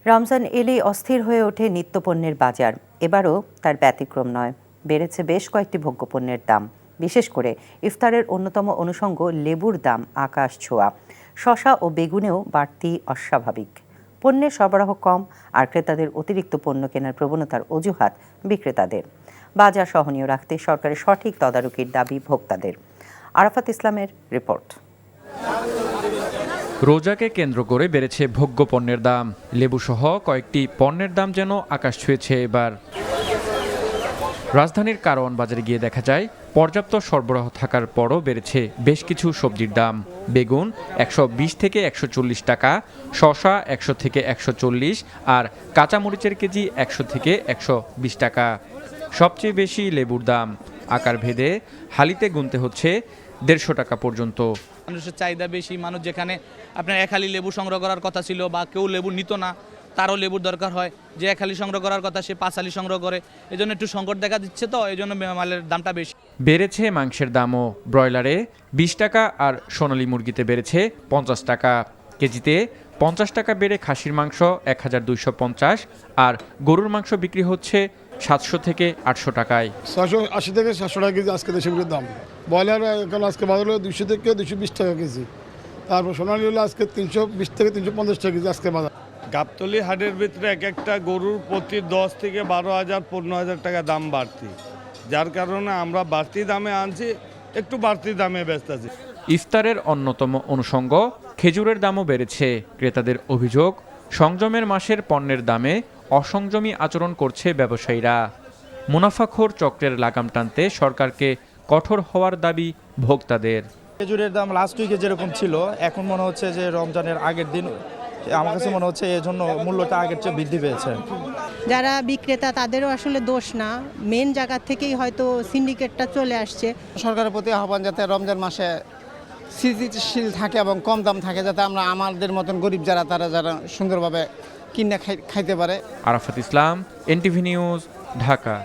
রমজান এলেই অস্থির হয়ে ওঠে নিত্যপণ্যের বাজার। এবারও তার ব্যতিক্রম নয়। বেড়েছে বেশ কয়েকটি ভোগ্যপণ্যের দাম। বিশেষ করে ইফতারের অন্যতম অনুষঙ্গ লেবুর দাম আকাশ ছোঁয়া। শসা ও বেগুনেও বাড়তি অস্বাভাবিক। পণ্যের সরবরাহ কম আর ক্রেতাদের অতিরিক্ত পণ্য কেনার প্রবণতার অজুহাত বিক্রেতাদের। বাজার সহনীয় রাখতে সরকারের সঠিক তদারকির দাবি ভোক্তাদের। আরাফাত ইসলামের রিপোর্ট। রোজাকে কেন্দ্র করে বেড়েছে ভোগ্য পণ্যের দাম। লেবুসহ কয়েকটি পণ্যের দাম যেন আকাশ ছুঁয়েছে এবার। রাজধানীর কারওয়ান বাজারে গিয়ে দেখা যায় পর্যাপ্ত সরবরাহ থাকার পরও বেড়েছে বেশ কিছু সবজির দাম। বেগুন ১২০ থেকে ১৪০ টাকা, শসা ১০০ থেকে ১৪০, আর কাঁচামরিচের কেজি ১০০ থেকে ১২০ টাকা। সবচেয়ে বেশি লেবুর দাম। আকার ভেদে হালিতে গুনতে হচ্ছে ১৫০ টাকা পর্যন্ত। মানুষের চাহিদা বেশি। মানুষ যেখানে আপনার এক হালি লেবু সংগ্রহ করার কথা ছিল বা কেউ লেবু নিত না, তারও লেবুর দরকার হয়। যে এক হালি সংগ্রহ করার কথা সে ৫ হালি সংগ্রহ করে। এই জন্য একটু সংকট দেখা দিচ্ছে, তো এই জন্য মালের দামটা বেশি। বেড়েছে মাংসের দামও। ব্রয়লারে ২০ টাকা আর সোনালী মুরগিতে বেড়েছে ৫০ টাকা। কেজিতে ৫০ টাকা বেড়ে খাসির মাংস ১২৫০, আর গরুর মাংস বিক্রি হচ্ছে ৭০০ থেকে ৮০০ টাকায়। ৬৮০ থেকে ৭০০ টাকা কেজি আজকে দেশি মুরগির দাম। ব্রয়লার এখন আজকে বাজার হলো ২০০ থেকে ২২০ টাকা কেজি। তারপর সোনালী হলো আজকে ৩২০ থেকে ৩৫০ টাকা কেজি আজকে বাজার। গাবতলী হাটের ভিতরে এক একটা গরুর প্রতি ১০ থেকে ১২,০০০ ১৫,০০০ টাকা দাম বাড়তি, যার কারণে আমরা বাড়তি দামে আনছি, একটু বাড়তি দামে বেচতেছি। ইফতারের অন্যতম অনুষঙ্গ খেজুরের দামও বেড়েছে। ক্রেতাদের অভিযোগ, সংযমের মাসের পণ্যের দামে অসংযমী আচরণ করছে ব্যবসায়ীরা। মুনাফাখোর চক্রের লাগাম টানতে সরকারকে কঠোর হওয়ার দাবি ভোক্তাদের। খেজুরের দাম লাস্ট উইকে যেরকম ছিল, এখন মনে হচ্ছে যে রমজানের আগের দিন আমার কাছে মনে হচ্ছে এজন্য মূল্যটা আগের চেয়ে বৃদ্ধি পেয়েছে। যারা বিক্রেতা তাদেরও আসলে দোষ না, মেন জায়গা থেকেই হয়তো সিন্ডিকেটটা চলে আসছে। সরকারের প্রতি আহ্বান যাতে রমজান মাসে স্থিতিশীল থাকে এবং কম দাম থাকে, যাতে আমরা আমাদের মতন গরিব যারা সুন্দরভাবে কিনে খাইতে পারে। আরাফাত ইসলাম, এনটিভি নিউজ, ঢাকা।